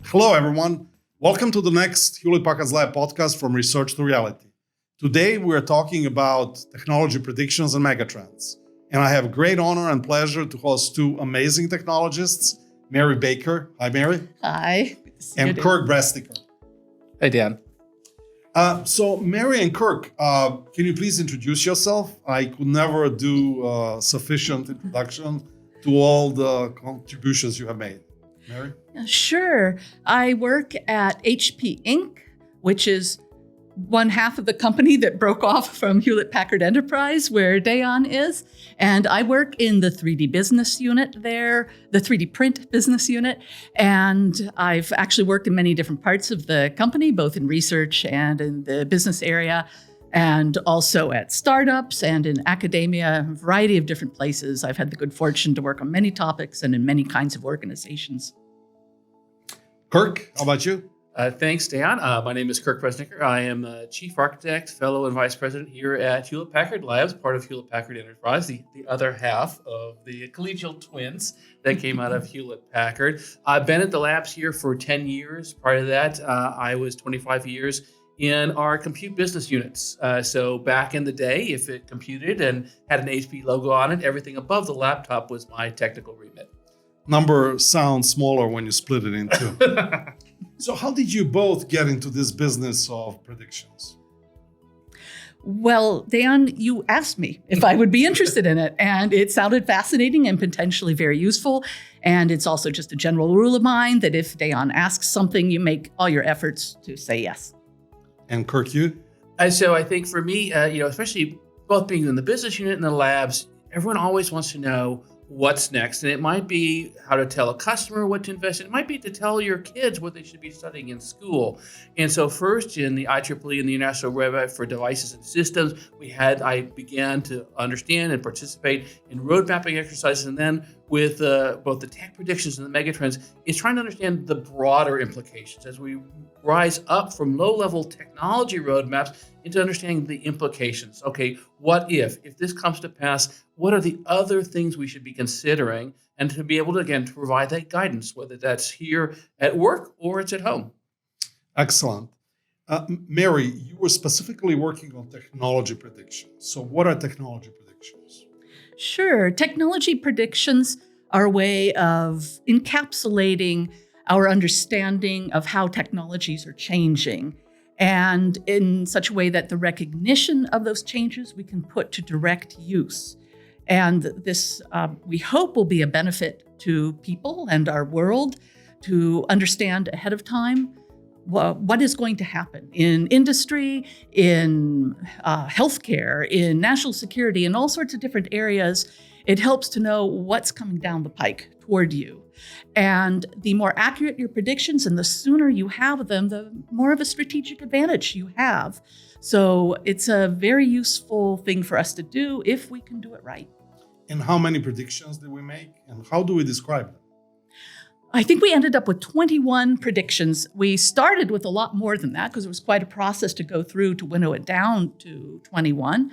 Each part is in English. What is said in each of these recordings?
Hello, everyone. Welcome to the next Hewlett-Packard Lab podcast from Research to Reality. Today, we're talking about technology predictions and megatrends. And I have great honor and pleasure to host two amazing technologists, Mary Baker. Hi, Mary. Hi. And Kirk Bresniker. Hey, Dan. So, Mary and Kirk, can you please introduce yourself? I could never do sufficient introduction to all the contributions you have made. Mary? Sure. I work at HP Inc., which is one half of the company that broke off from Hewlett-Packard Enterprise, where Dejan is. And I work in the 3D business unit there, the 3D print business unit. And I've actually worked in many different parts of the company, both in research and in the business area, and also at startups and in academia, a variety of different places. I've had the good fortune to work on many topics and in many kinds of organizations. Kirk, how about you? Thanks, Dan. My name is Kirk Bresniker. I am a Chief Architect, Fellow, and Vice President here at Hewlett-Packard Labs, part of Hewlett-Packard Enterprise, the other half of the collegial twins that came out of Hewlett-Packard. I've been at the labs here for 10 years. Prior to that, I was 25 years in our compute business units. So back in the day, if it computed and had an HP logo on it, everything above the laptop was my technical remit. Number sounds smaller when you split it in two. So how did you both get into this business of predictions? Well, Dan, you asked me if I would be interested in it, and it sounded fascinating and potentially very useful. And it's also just a general rule of mine that if Dejan asks something, you make all your efforts to say yes. And Kirk, you? So I think for me, especially both being in the business unit and the labs, everyone always wants to know what's next. And it might be how to tell a customer what to invest in. It might be to tell your kids what they should be studying in school. And so first in the IEEE and the International Roadmap for Devices and Systems, I began to understand and participate in road mapping exercises. And then with both the tech predictions and the megatrends, is trying to understand the broader implications as we rise up from low-level technology roadmaps into understanding the implications. Okay, what if this comes to pass, what are the other things we should be considering? And to be able to, again, to provide that guidance, whether that's here at work or it's at home. Excellent. Mary, you were specifically working on technology predictions. So what are technology predictions? Sure. Technology predictions are a way of encapsulating our understanding of how technologies are changing, and in such a way that the recognition of those changes we can put to direct use. And this, we hope, will be a benefit to people and our world to understand ahead of time what is going to happen in industry, in healthcare, in national security, in all sorts of different areas. It helps to know what's coming down the pike toward you. And the more accurate your predictions and the sooner you have them, the more of a strategic advantage you have. So it's a very useful thing for us to do if we can do it right. And how many predictions did we make? And how do we describe them? I think we ended up with 21 predictions. We started with a lot more than that because it was quite a process to go through to winnow it down to 21.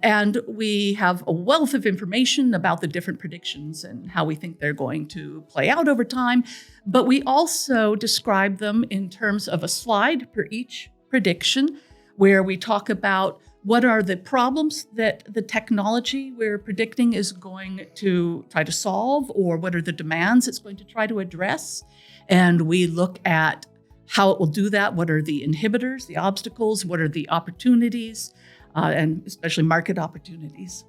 And we have a wealth of information about the different predictions and how we think they're going to play out over time. But we also describe them in terms of a slide per each prediction, where we talk about what are the problems that the technology we're predicting is going to try to solve, or what are the demands it's going to try to address. And we look at how it will do that. What are the inhibitors, the obstacles? What are the opportunities? And especially market opportunities.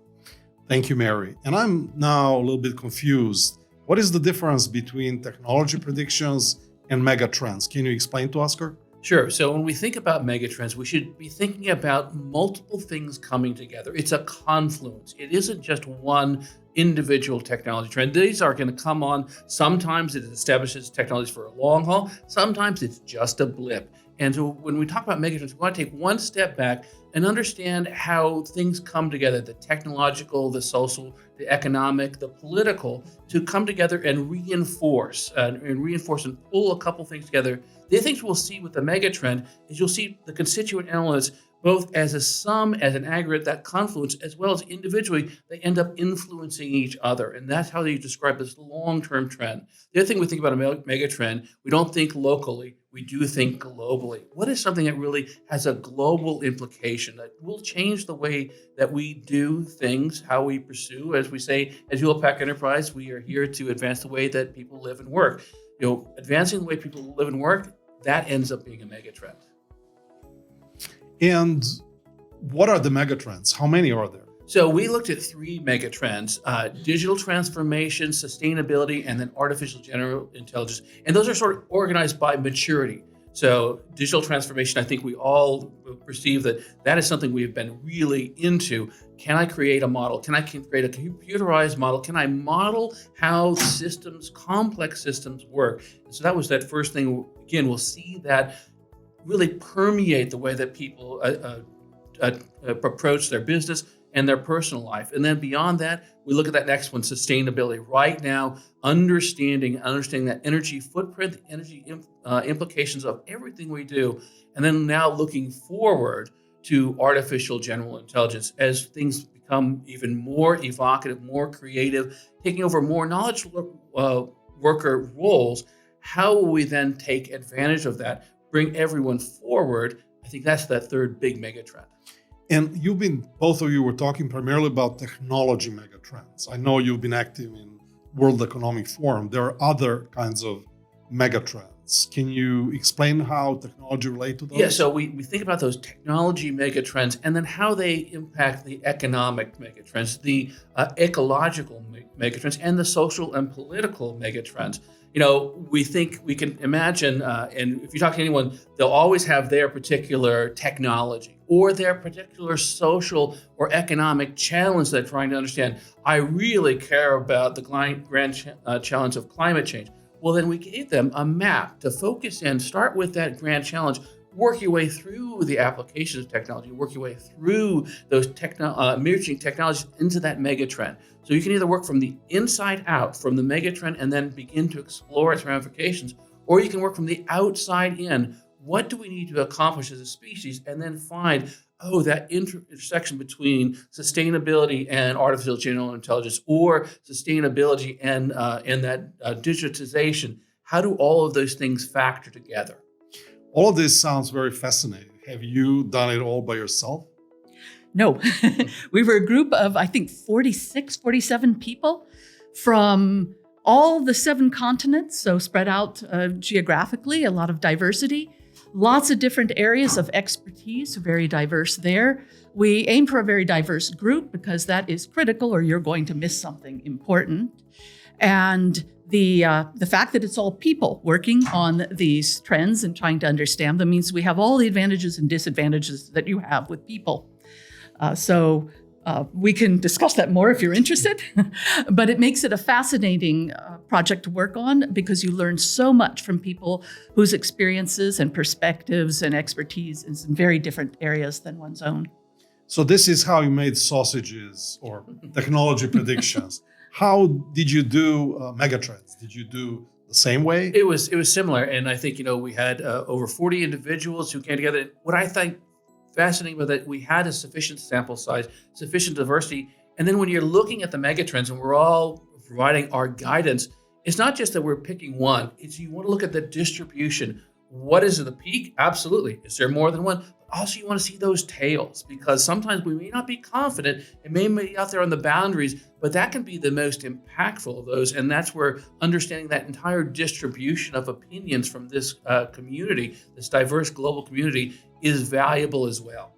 Thank you, Mary. And I'm now a little bit confused. What is the difference between technology predictions and megatrends? Can you explain to us, Kirk? Sure. So when we think about megatrends, we should be thinking about multiple things coming together. It's a confluence. It isn't just one individual technology trend. These are going to come on. Sometimes it establishes technologies for a long haul. Sometimes it's just a blip. And so when we talk about megatrends, we want to take one step back and understand how things come together, the technological, the social, the economic, the political, to come together and reinforce and pull a couple things together. The things we'll see with the megatrend is you'll see the constituent elements, both as a sum, as an aggregate, that confluence, as well as individually, they end up influencing each other. And that's how you describe this long-term trend. The other thing we think about a mega trend, we don't think locally, we do think globally. What is something that really has a global implication that will change the way that we do things, how we pursue? As we say, as Hewlett-Packard Enterprise, we are here to advance the way that people live and work. Advancing the way people live and work, that ends up being a mega trend. And what are the megatrends? How many are there? So we looked at 3 megatrends: digital transformation, sustainability, and then artificial general intelligence. And those are sort of organized by maturity. So digital transformation, I think we all perceive that is something we have been really into. Can I create a model? Can I create a computerized model? Can I model how complex systems work? And so that was that first thing. Again, we'll see that really permeate the way that people approach their business and their personal life. And then beyond that, we look at that next one, sustainability. Right now, understanding that energy footprint, the energy implications of everything we do, and then now looking forward to artificial general intelligence as things become even more evocative, more creative, taking over more knowledge worker roles. How will we then take advantage of that? Bring everyone forward. I think that's that third big mega trend. And both of you were talking primarily about technology megatrends. I know you've been active in World Economic Forum. There are other kinds of megatrends. Can you explain how technology relate to those? Yeah, so we think about those technology megatrends and then how they impact the economic megatrends, the ecological megatrends, and the social and political megatrends. We think we can imagine, and if you talk to anyone, they'll always have their particular technology or their particular social or economic challenge they're trying to understand. I really care about the grand challenge of climate change. Well, then we gave them a map to focus in, start with that grand challenge, work your way through the applications of technology, work your way through those emerging technologies into that mega trend. So you can either work from the inside out, from the mega trend, and then begin to explore its ramifications, or you can work from the outside in. What do we need to accomplish as a species? And then find, that intersection between sustainability and artificial general intelligence, or sustainability and that digitization. How do all of those things factor together? All of this sounds very fascinating. Have you done it all by yourself? No, we were a group of, I think, 46, 47 people from all the 7 continents, so spread out geographically, a lot of diversity, lots of different areas of expertise, very diverse there. We aim for a very diverse group because that is critical or you're going to miss something important. And the fact that it's all people working on these trends and trying to understand them means we have all the advantages and disadvantages that you have with people. So we can discuss that more if you're interested, but it makes it a fascinating project to work on because you learn so much from people whose experiences and perspectives and expertise is in very different areas than one's own. So this is how you made sausages or technology predictions. How did you do megatrends? Did you do the same way? It was similar, and I think we had over 40 individuals who came together. What I think fascinating about that, we had a sufficient sample size, sufficient diversity, and then when you're looking at the megatrends and we're all providing our guidance, it's not just that we're picking one. It's you want to look at the distribution. What is the peak? Absolutely. Is there more than one? But also you want to see those tails because sometimes we may not be confident. It may be out there on the boundaries, but that can be the most impactful of those. And that's where understanding that entire distribution of opinions from this community, this diverse global community, is valuable as well.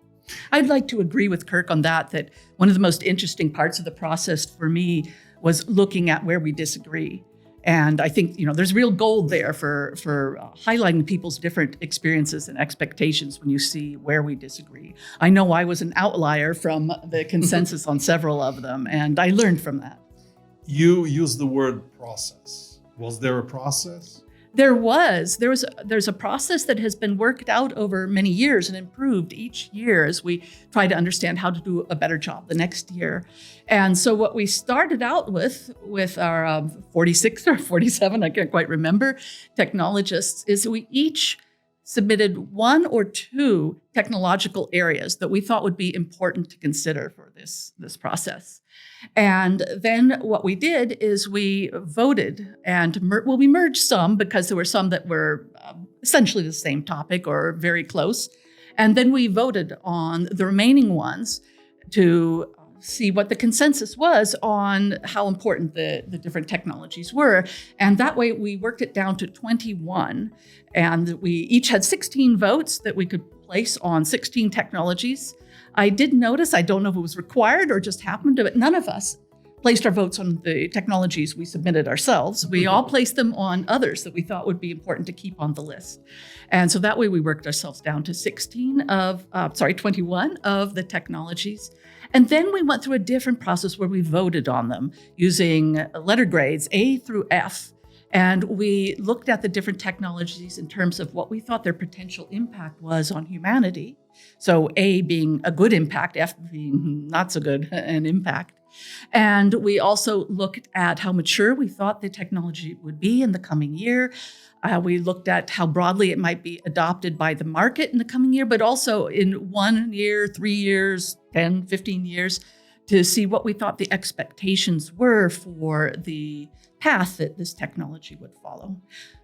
I'd like to agree with Kirk on that one of the most interesting parts of the process for me was looking at where we disagree. And I think, there's real gold there for highlighting people's different experiences and expectations when you see where we disagree. I know I was an outlier from the consensus on several of them, and I learned from that. You used the word process. Was there a process? There's a process that has been worked out over many years and improved each year as we try to understand how to do a better job the next year. And so what we started out with our 46 or 47, I can't quite remember, technologists, is we each submitted one or two technological areas that we thought would be important to consider for this process. And then what we did is we voted and we merged some because there were some that were essentially the same topic or very close. And then we voted on the remaining ones to see what the consensus was on how important the different technologies were. And that way we worked it down to 21. And we each had 16 votes that we could place on 16 technologies. I did notice, I don't know if it was required or just happened, but none of us placed our votes on the technologies we submitted ourselves. We all placed them on others that we thought would be important to keep on the list. And so that way we worked ourselves down to 21 of the technologies. And then we went through a different process where we voted on them using letter grades A through F. And we looked at the different technologies in terms of what we thought their potential impact was on humanity. So A being a good impact, F being not so good an impact. And we also looked at how mature we thought the technology would be in the coming year. We looked at how broadly it might be adopted by the market in the coming year, but also in 1 year, 3 years, 10, 15 years, to see what we thought the expectations were for the path that this technology would follow.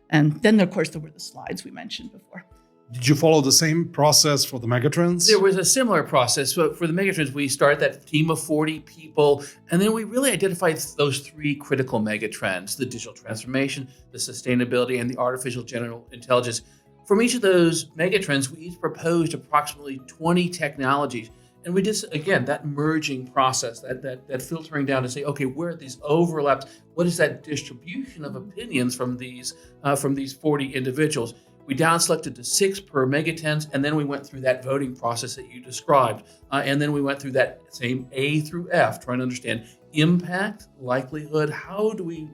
And then, of course, there were the slides we mentioned before. Did you follow the same process for the megatrends? There was a similar process. But for the megatrends, we started that team of 40 people, and then we really identified those 3 critical megatrends: the digital transformation, the sustainability, and the artificial general intelligence. From each of those megatrends, we each proposed approximately 20 technologies. And we just, again, that merging process, that filtering down to say, okay, where are these overlaps? What is that distribution of opinions from these 40 individuals? We down selected to 6 per megatrends, and then we went through that voting process that you described. And then we went through that same A through F, trying to understand impact, likelihood. How do we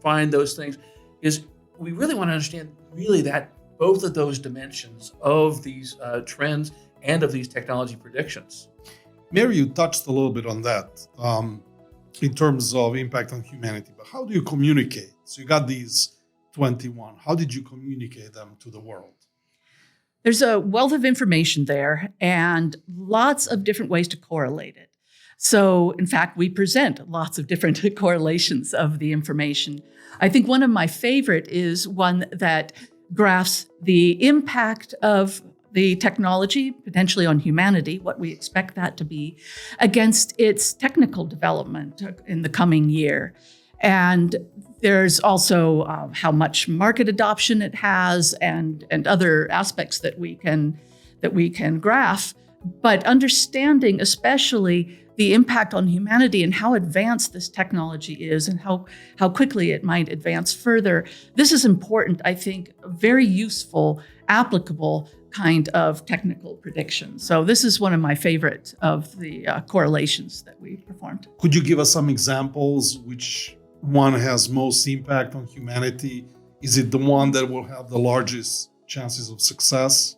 find those things? Is we really want to understand really that both of those dimensions of these trends and of these technology predictions. Mary, you touched a little bit on that in terms of impact on humanity, but how do you communicate? So you got these 21. How did you communicate them to the world? There's a wealth of information there and lots of different ways to correlate it. So, in fact, we present lots of different correlations of the information. I think one of my favorite is one that graphs the impact of the technology, potentially on humanity, what we expect that to be, against its technical development in the coming year. And there's also how much market adoption it has and other aspects that we can graph. But understanding especially the impact on humanity and how advanced this technology is and how quickly it might advance further. This is important, I think, very useful, applicable kind of technical prediction. So this is one of my favorite of the correlations that we performed. Could you give us some examples? Which one has most impact on humanity? Is it the one that will have the largest chances of success?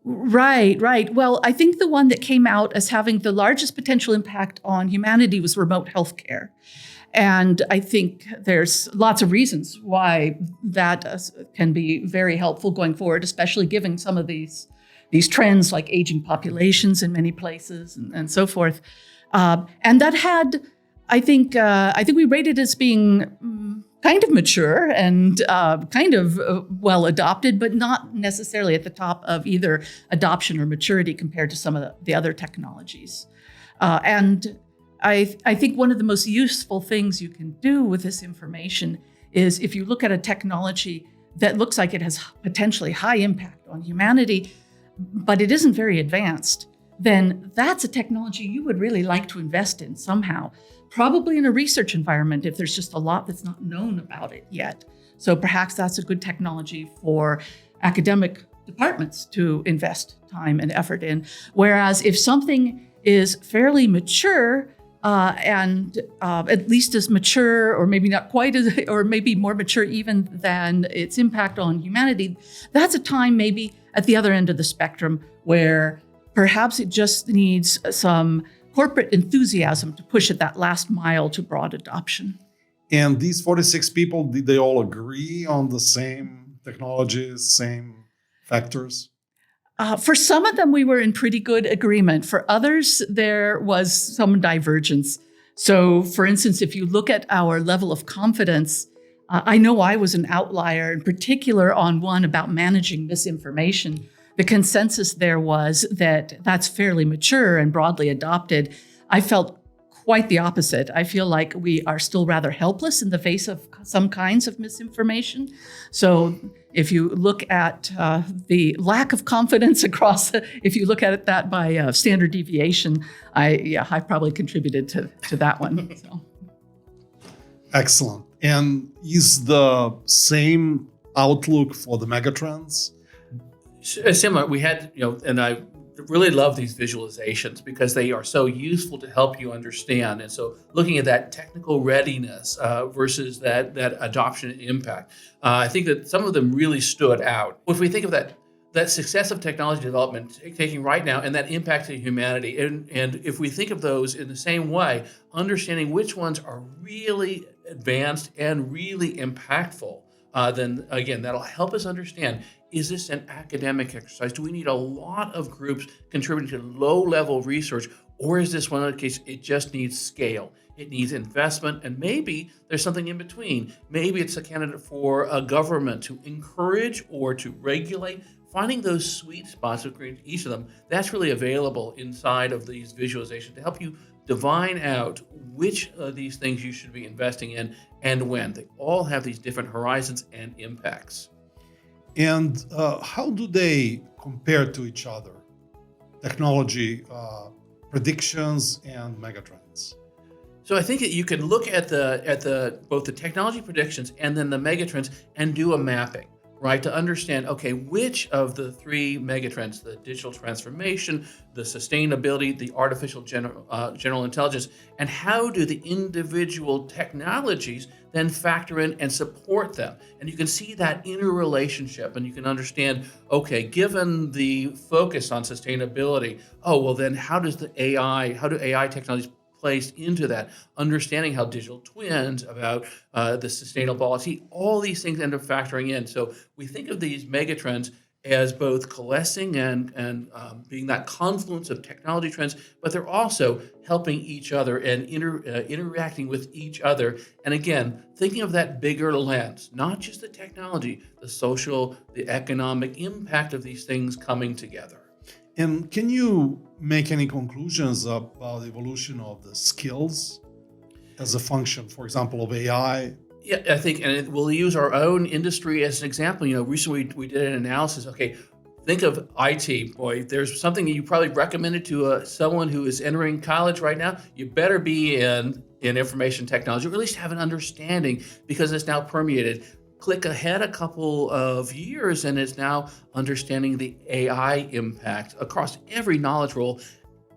Right. Well, I think the one that came out as having the largest potential impact on humanity was remote healthcare. And I think there's lots of reasons why that can be very helpful going forward, especially given some of these trends like aging populations in many places and so forth. And that had, I think we rated as being kind of mature and kind of well adopted, but not necessarily at the top of either adoption or maturity compared to some of the other technologies. And I think one of the most useful things you can do with this information is if you look at a technology that looks like it has potentially high impact on humanity, but it isn't very advanced, then that's a technology you would really like to invest in somehow, probably in a research environment if there's just a lot that's not known about it yet. So perhaps that's a good technology for academic departments to invest time and effort in. Whereas if something is fairly mature, and at least as mature, or maybe not quite as, or maybe more mature even than its impact on humanity, that's a time maybe at the other end of the spectrum where perhaps it just needs some corporate enthusiasm to push it that last mile to broad adoption. And these 46 people, did they all agree on the same technologies, same factors? For some of them, we were in pretty good agreement. For others, there was some divergence. So, for instance, if you look at our level of confidence, I know I was an outlier, in particular on one about managing misinformation. The consensus there was that that's fairly mature and broadly adopted. I felt quite the opposite. I feel like we are still rather helpless in the face of some kinds of misinformation. So if you look at the lack of confidence across, if you look at it that by standard deviation, I probably contributed to that one. So. Excellent. And is the same outlook for the megatrends? Similar. We had, and I really love these visualizations because they are so useful to help you understand. And so looking at that technical readiness versus that adoption and impact, I think that some of them really stood out. If we think of that success of technology development taking right now and that impact to humanity, and if we think of those in the same way, understanding which ones are really advanced and really impactful, then again, that'll help us understand, is this an academic exercise? Do we need a lot of groups contributing to low-level research, or is this one of the cases it just needs scale? It needs investment, and maybe there's something in between. Maybe it's a candidate for a government to encourage or to regulate. Finding those sweet spots of each of them, that's really available inside of these visualizations to help you divine out which of these things you should be investing in and when. They all have these different horizons and impacts. And how do they compare to each other? Technology predictions and megatrends. So I think that you can look at both the technology predictions and then the megatrends and do a mapping, right? To understand, okay, which of the three megatrends, the digital transformation, the sustainability, the artificial general intelligence, and how do the individual technologies then factor in and support them? And you can see that interrelationship, and you can understand, okay, given the focus on sustainability, then how do AI technologies placed into that, understanding how digital twins, about the sustainability, all these things end up factoring in. So we think of these megatrends as both coalescing and being that confluence of technology trends, but they're also helping each other and interacting with each other. And again, thinking of that bigger lens, not just the technology, the social, the economic impact of these things coming together. And can you make any conclusions about the evolution of the skills as a function, for example, of AI? Yeah, I think, and we'll use our own industry as an example. Recently we did an analysis. Okay, think of IT. Boy, there's something that you probably recommended to someone who is entering college right now. You better be in information technology, or at least have an understanding, because it's now permeated. Click ahead a couple of years and it's now understanding the AI impact across every knowledge role.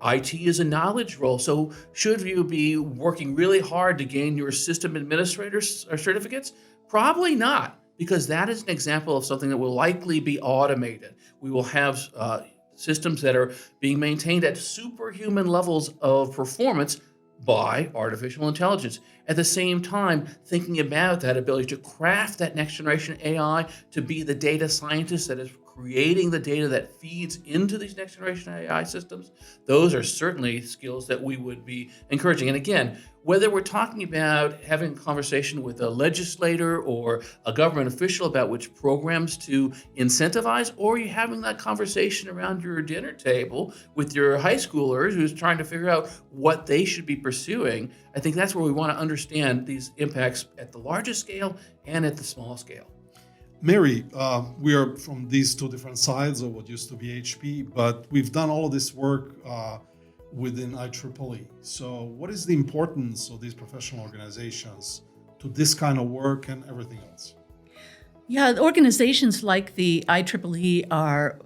IT is a knowledge role, so should you be working really hard to gain your system administrator certificates? Probably not, because that is an example of something that will likely be automated. We will have systems that are being maintained at superhuman levels of performance by artificial intelligence. At the same time, thinking about that ability to craft that next generation AI, to be the data scientist that is creating the data that feeds into these next generation AI systems, those are certainly skills that we would be encouraging. And again, whether we're talking about having a conversation with a legislator or a government official about which programs to incentivize, or you're having that conversation around your dinner table with your high schoolers who's trying to figure out what they should be pursuing, I think that's where we want to understand these impacts at the largest scale and at the small scale. Mary, we are from these two different sides of what used to be HPE, but we've done all of this work within IEEE. So what is the importance of these professional organizations to this kind of work and everything else? Yeah, organizations like the IEEE are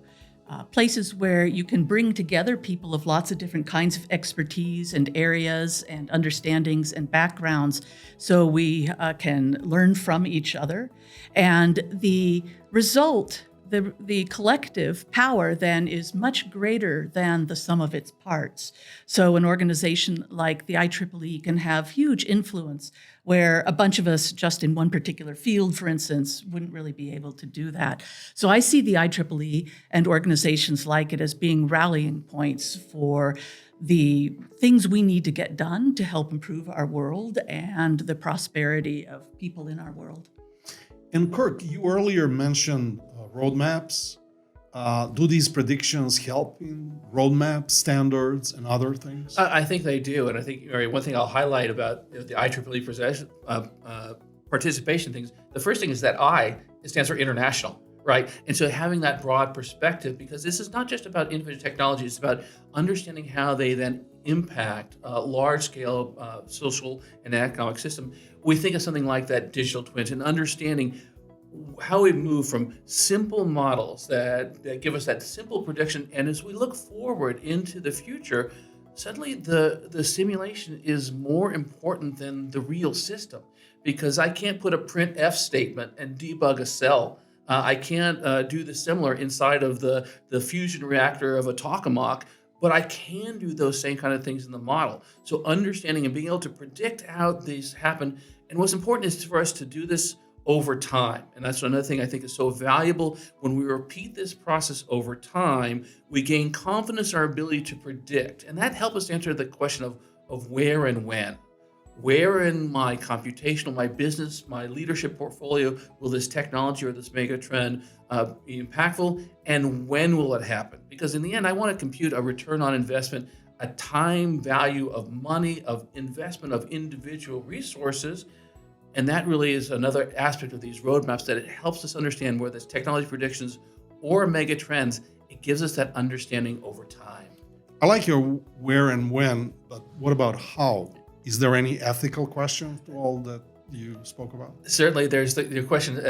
places where you can bring together people of lots of different kinds of expertise and areas and understandings and backgrounds, so we can learn from each other. And the result the collective power then is much greater than the sum of its parts. So an organization like the IEEE can have huge influence where a bunch of us just in one particular field, for instance, wouldn't really be able to do that. So I see the IEEE and organizations like it as being rallying points for the things we need to get done to help improve our world and the prosperity of people in our world. And Kirk, you earlier mentioned roadmaps. Do these predictions help in roadmap standards and other things? I think they do, and I think one thing I'll highlight about the IEEE participation things. The first thing is that it stands for international, right? And so having that broad perspective, because this is not just about individual technology, it's about understanding how they then impact large-scale social and economic system. We think of something like that digital twins and understanding how we move from simple models that give us that simple prediction, and as we look forward into the future, suddenly the simulation is more important than the real system, because I can't put a printf statement and debug a cell. I can't do the similar inside of the fusion reactor of a tokamak, but I can do those same kind of things in the model. So understanding and being able to predict how these happen, and what's important is for us to do this over time. And that's another thing I think is so valuable. When we repeat this process over time, we gain confidence in our ability to predict. And that helps us answer the question of where and when. Where in my computational, my business, my leadership portfolio will this technology or this mega trend be impactful, and when will it happen? Because in the end, I want to compute a return on investment, a time value of money, of investment of individual resources. And that really is another aspect of these roadmaps, that it helps us understand where this technology predictions or mega trends, it gives us that understanding over time. I like your where and when, but what about how? Is there any ethical question to all that you spoke about? Certainly, there's the question,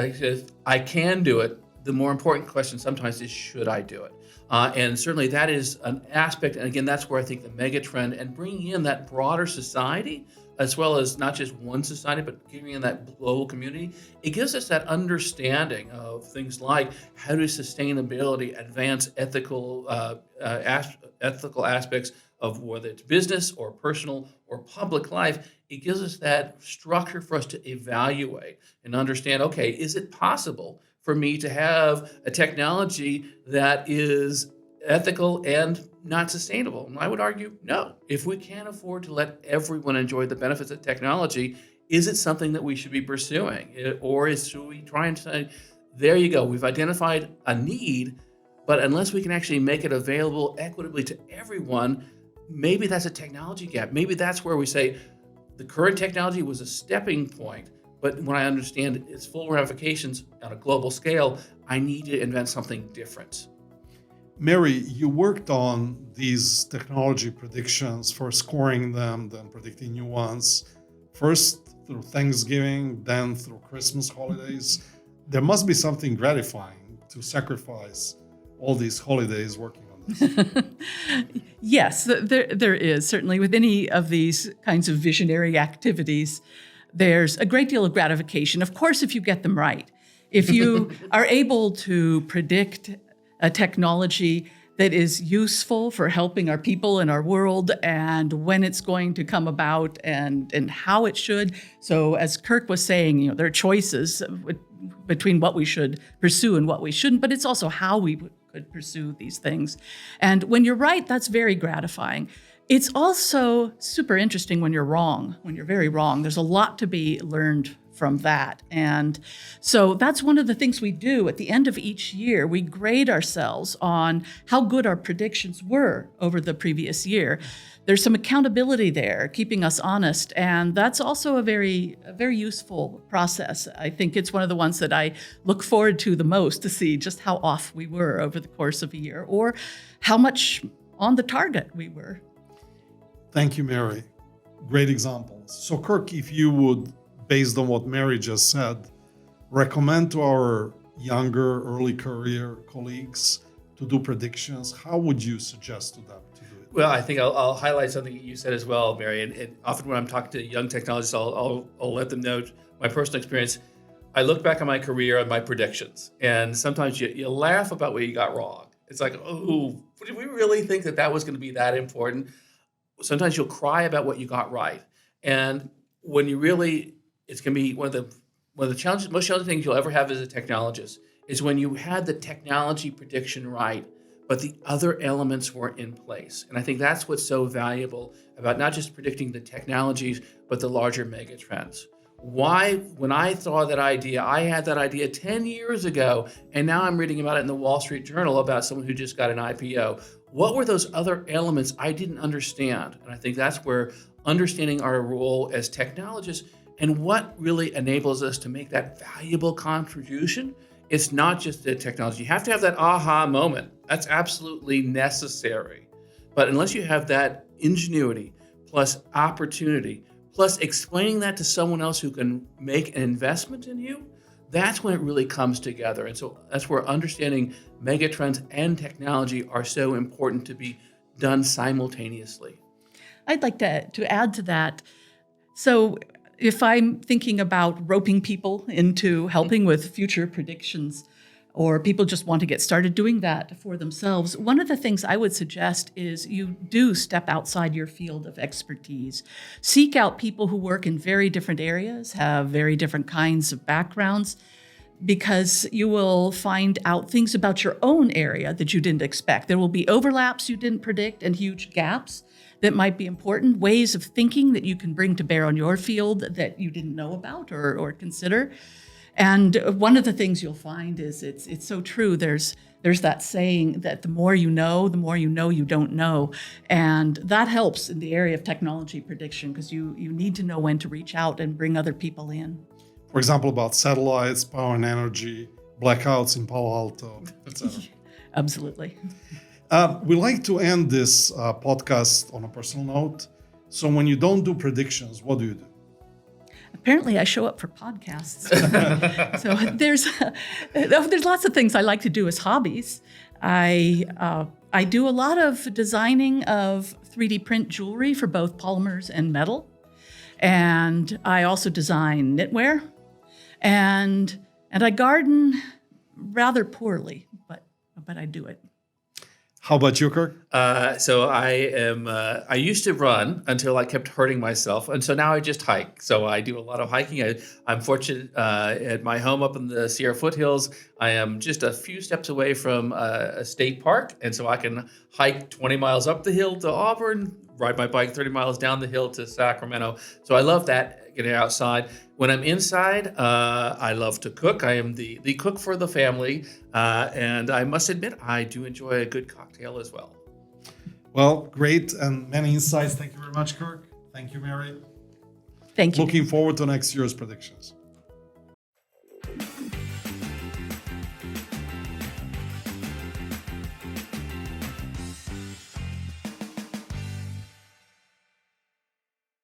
I can do it. The more important question sometimes is, should I do it? And certainly that is an aspect. And again, that's where I think the mega trend and bringing in that broader society, as well as not just one society, but giving in that global community, it gives us that understanding of things like how do sustainability advance ethical aspects of whether it's business or personal or public life. It gives us that structure for us to evaluate and understand, okay, is it possible for me to have a technology that is ethical and not sustainable? And I would argue, no. If we can't afford to let everyone enjoy the benefits of technology, is it something that we should be pursuing? Or should we try and say, there you go, we've identified a need, but unless we can actually make it available equitably to everyone, maybe that's a technology gap. Maybe that's where we say the current technology was a stepping point, but when I understand its full ramifications on a global scale, I need to invent something different. Mary, you worked on these technology predictions, first scoring them, then predicting new ones, first through Thanksgiving, then through Christmas holidays. There must be something gratifying to sacrifice all these holidays working on this. Yes, there is. Certainly with any of these kinds of visionary activities, there's a great deal of gratification. Of course, if you get them right. If you are able to predict a technology that is useful for helping our people in our world, and when it's going to come about, and how it should. So as Kirk was saying, there are choices between what we should pursue and what we shouldn't, but it's also how we could pursue these things. And when you're right, that's very gratifying. It's also super interesting when you're wrong, when you're very wrong. There's a lot to be learned from that. And so that's one of the things we do at the end of each year. We grade ourselves on how good our predictions were over the previous year. There's some accountability there, keeping us honest. And that's also a very useful process. I think it's one of the ones that I look forward to the most, to see just how off we were over the course of a year, or how much on the target we were. Thank you, Mary. Great examples. So Kirk, if you would, based on what Mary just said, recommend to our younger early career colleagues to do predictions, how would you suggest to them to do it? Well, I think I'll highlight something you said as well, Mary. And often when I'm talking to young technologists, I'll let them know my personal experience. I look back on my career and my predictions, and sometimes you laugh about what you got wrong. It's like, oh, did we really think that was going to be that important? Sometimes you'll cry about what you got right. And when you really, it's going to be one of the most challenging things you'll ever have as a technologist is when you had the technology prediction right, but the other elements weren't in place. And I think that's what's so valuable about not just predicting the technologies, but the larger mega trends. Why, when I saw that idea, I had that idea 10 years ago, and now I'm reading about it in the Wall Street Journal about someone who just got an IPO. What were those other elements I didn't understand? And I think that's where understanding our role as technologists and what really enables us to make that valuable contribution. It's not just the technology. You have to have that aha moment. That's absolutely necessary. But unless you have that ingenuity plus opportunity, plus explaining that to someone else who can make an investment in you, that's when it really comes together. And so that's where understanding megatrends and technology are so important to be done simultaneously. I'd like to add to that. So if I'm thinking about roping people into helping with future predictions, or people just want to get started doing that for themselves, one of the things I would suggest is you do step outside your field of expertise. Seek out people who work in very different areas, have very different kinds of backgrounds, because you will find out things about your own area that you didn't expect. There will be overlaps you didn't predict and huge gaps that might be important, ways of thinking that you can bring to bear on your field that you didn't know about or consider. And one of the things you'll find is it's so true. There's that saying that the more you know you don't know. And that helps in the area of technology prediction because you need to know when to reach out and bring other people in. For example, about satellites, power and energy, blackouts in Palo Alto, etc. Absolutely. We like to end this podcast on a personal note. So when you don't do predictions, what do you do? Apparently, I show up for podcasts. So there's lots of things I like to do as hobbies. I do a lot of designing of 3D print jewelry for both polymers and metal. And I also design knitwear. And I garden rather poorly, but I do it. How about you, Kirk? So I used to run until I kept hurting myself. And so now I just hike. So I do a lot of hiking. I'm fortunate at my home up in the Sierra foothills. I am just a few steps away from a state park. And so I can hike 20 miles up the hill to Auburn, ride my bike 30 miles down the hill to Sacramento. So I love that, getting outside. When I'm inside, I love to cook. I am the cook for the family. And I must admit, I do enjoy a good cocktail as well. Well, great and many insights. Thank you very much, Kirk. Thank you, Mary. Thank you. Looking forward to next year's predictions.